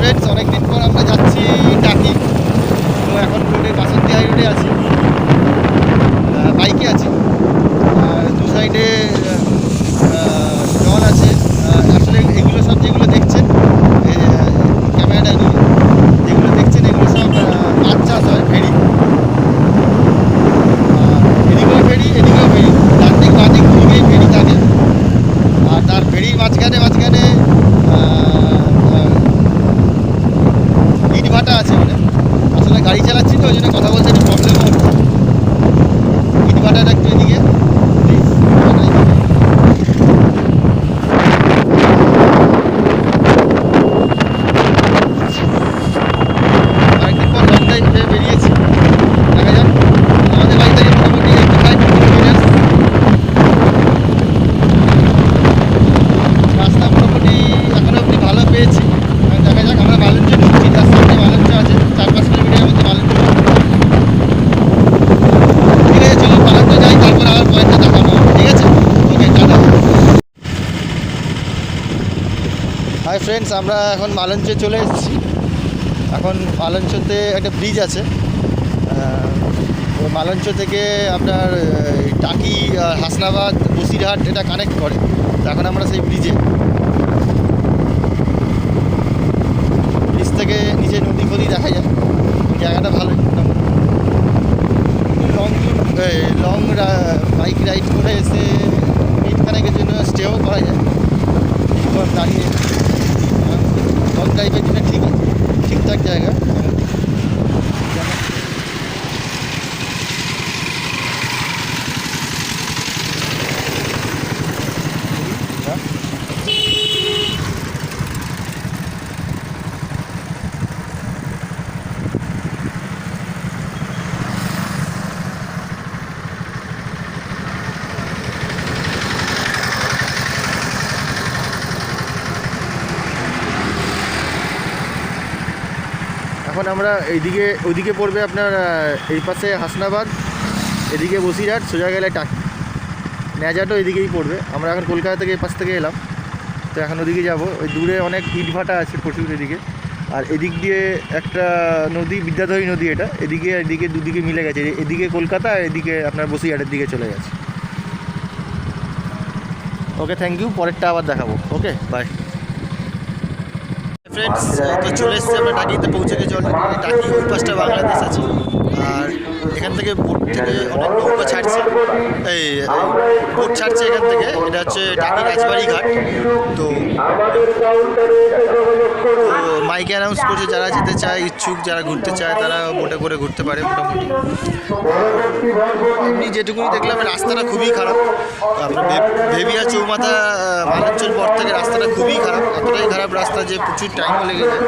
Friends, অনেকদিন পর আমরা যাচ্ছি টাকি। তো এখন রোডে বাসন্তী হাই রোডে আছি, বাইকে আছি। আর দু সাইডে জল আছে। আসলে এগুলো সব যেগুলো দেখছেন ক্যামেরাটা যেগুলো দেখছেন এগুলো সব মাছ চাষ হয়, ফেরি। এদিকেও ফেরি, এদিকেও ফেরি, ডান দিক বাঁ দিক দুদিকেই ফেরি থাকে। আর তার ফেরির মাঝখানে মাঝখানে ইট ভাটা আছে ওখানে। আসলে গাড়ি চালাচ্ছি তো ওই জন্য কথা বলতে একটু প্রবলেমও হচ্ছে। ইট ভাটাটা একটু এদিকে প্লিজ। অনেকদিন পর লং ড্রাইভ বেরিয়েছি, দেখা যাক। আমাদের বাড়ি থেকে মোটামুটি 85 কিলোমিটার রাস্তা, মোটামুটি এখনো অবধি ভালো পেয়েছি। দেখা যাক, আমরা মালঞ্চ ঢুকছি, তার সামনে মালঞ্চ আছে 4-5 কিলোমিটারের মধ্যে মালঞ্চ। ঠিক আছে, চলুন মালঞ্চ যাই, তারপর আবার পয়েন্টটা দেখানো হবে। ঠিক আছে, ওকে, টাটা। হাই ফ্রেন্ডস, আমরা এখন মালঞ্চে চলে এসেছি। এখন মালঞ্চতে একটা ব্রিজ আছে, মালঞ্চ থেকে আপনার টাকি, হাসনাবাদ, বসিরহাট এটা কানেক্ট করে। তো এখন আমরা সেই ব্রিজ থেকে নিচে নদী ফদি দেখা যায়। জায়গাটা ভালোই, লং বাইক রাইড করে এসে মিনিটখানেকের জন্য স্টেও করা যায়। দাঁড়িয়ে লং ড্রাইভের জন্য ঠিকঠাক জায়গা। এখন আমরা ওইদিকে পড়বে আপনার, এই পাশে হাসনাবাদ, এদিকে বসিরহাট, সোজা গেলে টাকি, ন্যাজাটো এদিকেই পড়বে। আমরা এখন কলকাতা থেকে এই পাশ থেকে এলাম, তো এখন ওদিকে যাব। ওই দূরে অনেক ইটভাটা আছে প্রচুর এদিকে। আর এদিক দিয়ে একটা নদী, বিদ্যাধরী নদী, এটা এদিকে দুদিকে মিলে গেছে। এদিকে কলকাতা, এদিকে আপনার বসিরহাটের দিকে চলে গেছে। ওকে, থ্যাংক ইউ, পরেরটা আবার দেখাবো। ওকে, বাই ফ্রেন্ডস। তো চলে এসেছি আমরা টাকিতে, পৌঁছে গেছি অলরেডি। টাকি ওই পাশটা বাংলাদেশ আছে। আর এখান থেকে বোট থেকে অনেক নৌকা ছাড়ছে, এই বোট ছাড়ছে এখান থেকে। এটা হচ্ছে টাকি রাজবাড়ি ঘাট। তো মাইকে অ্যানাউন্স করছে, যারা যেতে চায়, ইচ্ছুক যারা ঘুরতে চায়, তারা বোটে করে ঘুরতে পারে মোটামুটি। আমি যেটুকুনি দেখলাম রাস্তাটা খুবই খারাপ। আপনার ভেবিয়া চৌমাথা মালঞ্চল পর থেকে রাস্তাটা খুবই খারাপ, এতটাই খারাপ রাস্তা যে প্রচুর টাইমও লেগে যায়।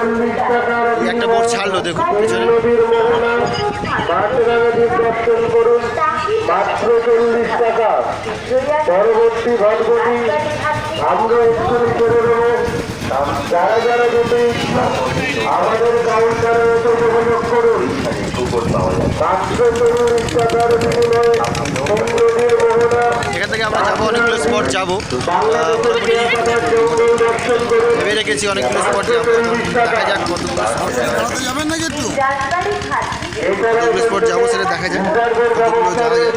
এই একটা বোট ছাড়লো, দেখুন পেছনে। মাত্র 40 টাকা। পরবর্তী ঘটঘটি আমরা এক্ষুনি করে দেবো। যারা যারা যেতে আমাদের কাউন্টারে এসে যোগাযোগ করুন। মাত্র 40 টাকার বিনিময়ে সমুদ্রের মোহনা। এখান থেকে আমরা যাবো, অনেকগুলো স্পট যাবো, ভেবে রেখেছি অনেকগুলো স্পট যাবো। দেখা যাক কতগুলো যাবেন নাকি, একটু কতগুলো স্পট যাবো সেটা দেখা যাক, কতগুলো যাওয়া যায়।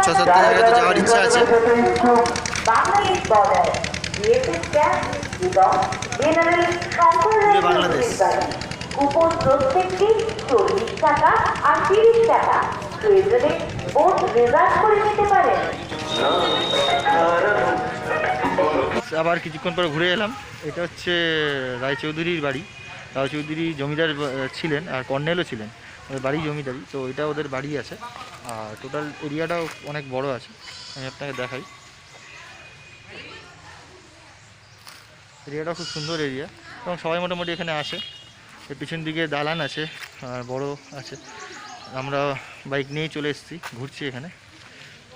6-7টা জায়গাতে যাওয়ার ইচ্ছা আছে। বাংলাদেশ কুপন প্রত্যেকটি 40 টাকা আর 30 টাকা। প্রয়োজনে বোট রিজার্ভ করে নিতে পারেন। আবার কিছুক্ষণ পরে ঘুরে এলাম। এটা হচ্ছে রায়চৌধুরীর বাড়ি। রায়চৌধুরী জমিদার ছিলেন, আর কর্নেলও ছিলেন। ওদের বাড়ি জমিদারি, তো এটা ওদের বাড়ি আছে। আর টোটাল এরিয়াটাও অনেক বড় আছে, আমি আপনাকে দেখাই। এরিয়াটা খুব সুন্দর এরিয়া, এবং সবাই মোটামুটি এখানে আসে। এর পিছন দিকে দালান আছে আর বড় আছে। আমরা বাইক নিয়েই চলে এসেছি, ঘুরছি এখানে।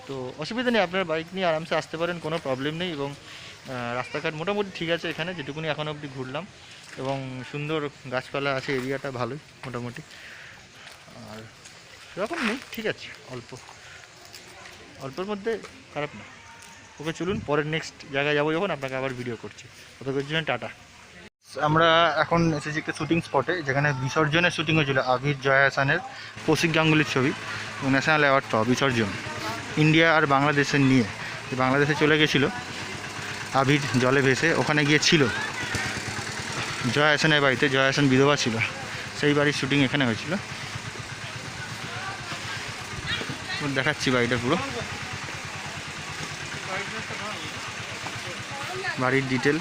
তো অসুবিধা নেই, আপনার বাইক নিয়ে আরামসে আসতে পারেন, কোনো প্রবলেম নেই। এবং রাস্তাঘাট মোটামুটি ঠিক আছে এখানে, যেটুকুনি এখনও অবধি ঘুরলাম। এবং সুন্দর গাছপালা আছে, এরিয়াটা ভালোই মোটামুটি। আর সেরকম নেই, ঠিক আছে, অল্পের মধ্যে খারাপ না। ওকে, চলুন পরের নেক্সট জায়গায় যাবো, যখন আপনাকে আবার ভিডিও করছি। ততক্ষণের জন্য টাটা। আমরা এখন এসেছি একটা শুটিং স্পটে, যেখানে বিসর্জনের শুটিং হয়েছিল আবির জয়া হাসানের কৌশিক গাঙ্গুলির ছবি, ন্যাশনাল অ্যাওয়ার্ড পাওয়া বিসর্জন, ইন্ডিয়া আর বাংলাদেশের নিয়ে। বাংলাদেশে চলে গেছিলো আবির জলে ভেসে, ওখানে গিয়ে ছিল জয়া হাসানের বাড়িতে, জয়া হাসান বিধবা ছিল, সেই বাড়ির শুটিং এখানে হয়েছিল। দেখাচ্ছি বাড়িটা পুরো, বাড়ির ডিটেল।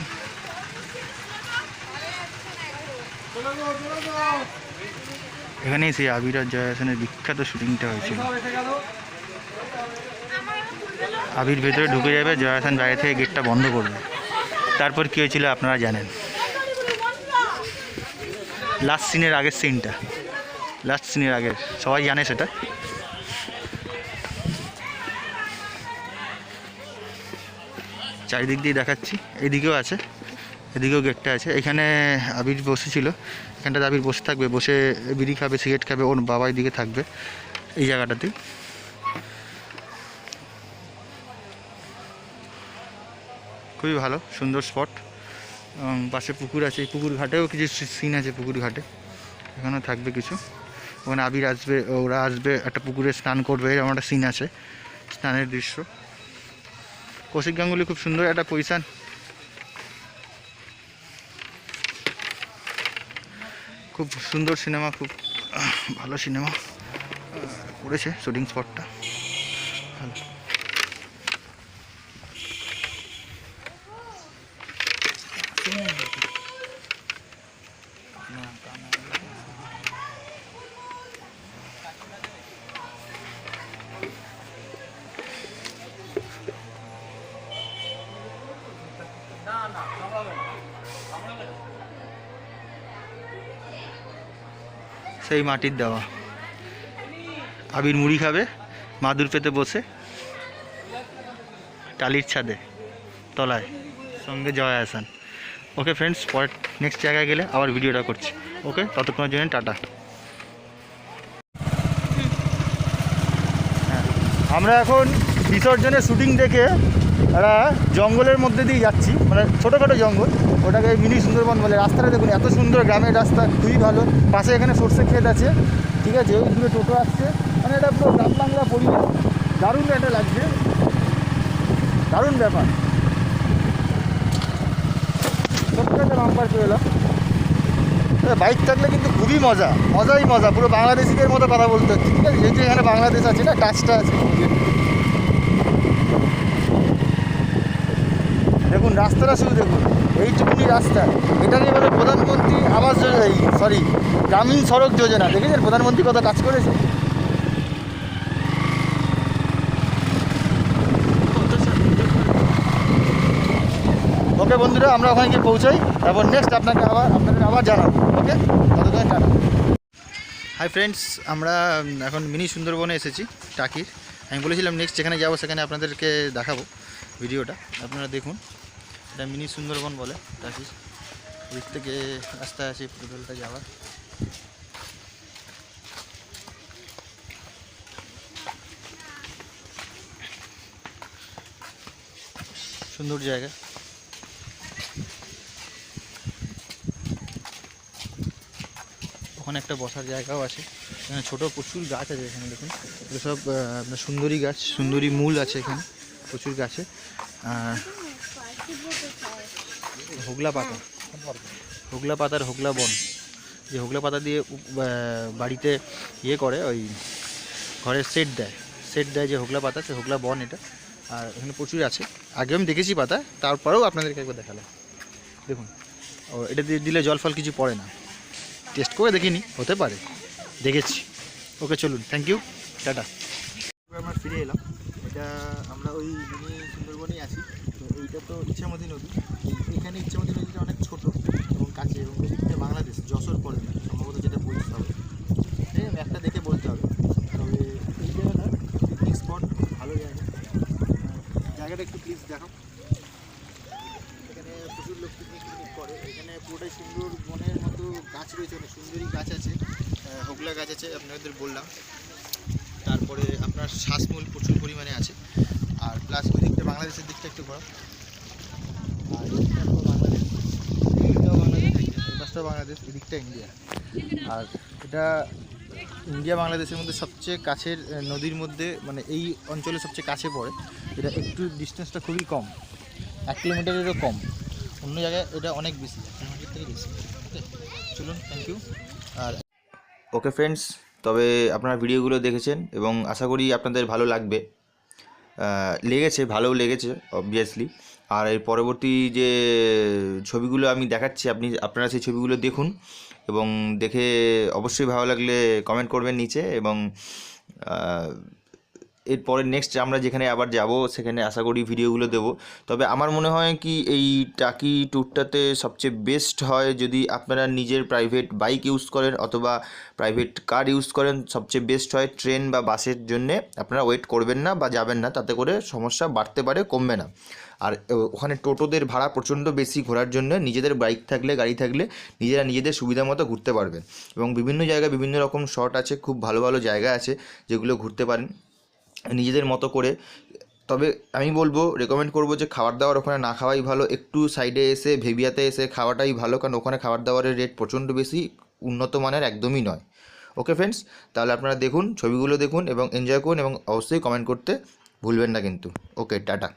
এখানেই সেই আবির আর জয়া হাসানের বিখ্যাত শুটিংটা হয়েছিল। আবির ভেতরে ঢুকে যাবে, জয়া হাসান বাইরে থেকে গেটটা বন্ধ করবে। তারপর কী হয়েছিল আপনারা জানেন, লাস্ট সিনের আগের সিনটা, লাস্ট সিনের আগের সবাই জানে সেটা। চারিদিক দিয়ে দেখাচ্ছি, এইদিকেও আছে, এদিকেও গেটটা আছে। এখানে আবির বসেছিল, এখানটাতে আবির বসে থাকবে, বসে বিড়ি খাবে, সিগারেট খাবে, ওর বাবার দিকে থাকবে এই জায়গাটাতেই। খুবই ভালো সুন্দর স্পট, পাশে পুকুর আছে, এই পুকুর ঘাটেও কিছু সিন আছে, পুকুর ঘাটে এখানেও থাকবে কিছু। ওখানে আবির আসবে, ওরা আসবে, একটা পুকুরে স্নান করবে, এরকম একটা সিন আছে, স্নানের দৃশ্য। কৌশিক গাঙ্গুলি খুব সুন্দর একটা পজিশান, খুব সুন্দর সিনেমা, খুব ভালো সিনেমা করেছে, শুটিং স্পটটা ভালো। সেই মাটির দেওয়া, আবির মুড়ি খাবে মাদুর পেতে বসে টালির ছাদে তলায়, সঙ্গে জয়া হাসান। ওকে ফ্রেন্ডস, পরের নেক্সট জায়গায় গেলে আবার ভিডিওটা করছি। ওকে, ততক্ষণের জন্য টাটা। আমরা এখন বিসর্জনের শুটিং দেখে একটা জঙ্গলের মধ্যে দিয়ে যাচ্ছি, মানে ছোটোখাটো জঙ্গল, ওটাকে মিনি সুন্দরবন বলে। রাস্তাটা দেখুন এত সুন্দর, গ্রামের রাস্তা খুবই ভালো। পাশে এখানে সর্ষে ক্ষেত আছে, ঠিক আছে, ওই দূরে টোটো আসছে, মানে এটা পুরো গ্রাম বাংলা পরিবেশ, দারুণ একটা লাগছে, দারুণ ব্যাপার। ছোট্ট একটা বাম্পার পেয়ে এলাম। বাইক থাকলে কিন্তু খুবই মজা, মজাই মজা, পুরো বাংলাদেশিদের মতো কথা বলতে হচ্ছে, ঠিক আছে, যেহেতু এখানে বাংলাদেশ আছে না, টাচটা আছে। দেখুন রাস্তাটা শুধু দেখুন, এইটুকুনি রাস্তা, এটাকে বলে প্রধানমন্ত্রী আবাস যোজনা, সরি গ্রামীণ সড়ক যোজনা। দেখেছেন প্রধানমন্ত্রী কত কাজ করেছে। ওকে বন্ধুরা, আমরা ওখানে গিয়ে পৌঁছাই, তারপর নেক্সট আপনাদের আবার জানাবো। ওকে, ততক্ষণে টাটা। হাই ফ্রেন্ডস, আমরা এখন মিনি সুন্দরবনে এসেছি টাকির। আমি বলেছিলাম নেক্সট যেখানে যাবো সেখানে আপনাদেরকে দেখাবো ভিডিওটা, আপনারা দেখুন। এটা মিনি সুন্দরবন বলে টাকির, ওই থেকে রাস্তা আছে পুরোটা যাওয়ার। সুন্দর জায়গা। ওখানে একটা বসার জায়গাও আছে, এখানে ছোটো প্রচুর গাছ আছে, এখানে দেখুন এগুলো সব আপনার সুন্দরী গাছ, সুন্দরী মূল আছে এখানে প্রচুর গাছে। হোগলা পাতা, হোগলা পাতার হোগলা বন, যে হোগলা পাতা দিয়ে বাড়িতে ইয়ে করে, ওই ঘরে সেট দেয় যে হোগলা পাতা, সে হোগলা বন এটা। আর এখানে প্রচুর আছে, আগে আমি দেখেছি পাতা, তারপরেও আপনাদেরকে একবার দেখালাম। দেখুন, ও এটা দিয়ে দিলে জল ফল কিছু পড়ে না, টেস্ট করে দেখিনি, হতে পারে, দেখেছি। ওকে চলুন, থ্যাংক ইউ, টাটা। আমরা ফিরে এলাম, এটা আমরা ওই মিনি সুন্দরবনেই আছি। তো এইটা তো ইচ্ছামতি নদী, এখানে ইচ্ছামতি নদীটা অনেক ছোট এবং কাছে, এবং নদীটা বাংলাদেশ যশোর পড়ে না সম্ভবত, যেটা বলতে হবে, ম্যাপটা দেখে বলতে হবে। তবে এই জায়গাটা পিকনিক স্পট, ভালো জায়গা, জায়গাটা একটু প্লিজ দেখো। এখানে প্রচুর লোক পিকনিক করে, এখানে পুরোটাই সুন্দর বনের মতো গাছ রয়েছে, অনেক সুন্দরী গাছ আছে, হোগলা গাছ আছে আপনাদের বললাম। তারপরে আপনার শ্বাসমূল প্রচুর পরিমাণে আছে, আর প্লাস ওই দিকটা বাংলাদেশের দিকটা একটু ঘোরা, আর বাংলাদেশ, বাংলাদেশ ওদিকটা বাংলাদেশ, এদিকটা ইন্ডিয়া। আর এটা ইন্ডিয়া বাংলাদেশের মধ্যে সবচেয়ে কাছের নদীর মধ্যে, মানে এই অঞ্চলে সবচেয়ে কাছে পড়ে। এটা একটু ডিস্টেন্সটা খুবই কম, 1 কিলোমিটারেরও কম। অন্য জায়গায় এটা অনেক বেশি, 1 কিলোমিটার থেকে বেশি। ওকে, চলুন, থ্যাংক ইউ। আর ওকে ফ্রেন্ডস, তবে আপনারা ভিডিওগুলো দেখেছেন এবং আশা করি আপনাদের ভালো লাগবে। লেগেছে, ভালোও লেগেছে অবভিয়াসলি। আর এর পরবর্তী যে ছবিগুলো আমি দেখাচ্ছি, আপনারা সেই ছবিগুলো দেখুন এবং দেখে অবশ্যই ভালো লাগলে কমেন্ট করবেন নিচে। এবং এরপরে নেক্সট আমরা যেখানে আবার যাব সেখানে আশা করি ভিডিওগুলো দেবো। তবে আমার মনে হয় কি এই টাকি ট্যুরটাতে সবচেয়ে বেস্ট হয় যদি আপনারা নিজের প্রাইভেট বাইক ইউজ করেন অথবা প্রাইভেট কার ইউজ করেন। সবচেয়ে বেস্ট হয় ট্রেন বা বাসের জন্যে আপনারা ওয়েট করবেন না বা যাবেন না, তাতে করে সমস্যা বাড়তে পারে, কমবে না। আর ওখানে টোটোদের ভাড়া প্রচণ্ড বেশি ঘোরার জন্য, নিজেদের বাইক থাকলে, গাড়ি থাকলে নিজেরা নিজেদের সুবিধা মতো ঘুরতে পারবেন। এবং বিভিন্ন জায়গায় বিভিন্ন রকম শট আছে, খুব ভালো ভালো জায়গা আছে যেগুলো ঘুরতে পারেন নিজেদের মতো করে। তবে আমি বলবো, রেকমেন্ড করবো যে খাবার দাবার ওখানে না খাওয়াই ভালো। একটু সাইডে এসে ভেবিয়াতে এসে খাওয়াটাই ভালো, কারণ ওখানে খাবার দাবারের রেট প্রচণ্ড বেশি, উন্নত মানের একদমই নয়। ওকে ফ্রেন্ডস, তাহলে আপনারা দেখুন, ছবিগুলো দেখুন এবং এনজয় করুন এবং অবশ্যই কমেন্ট করতে ভুলবেন না কিন্তু। ওকে, টাটা।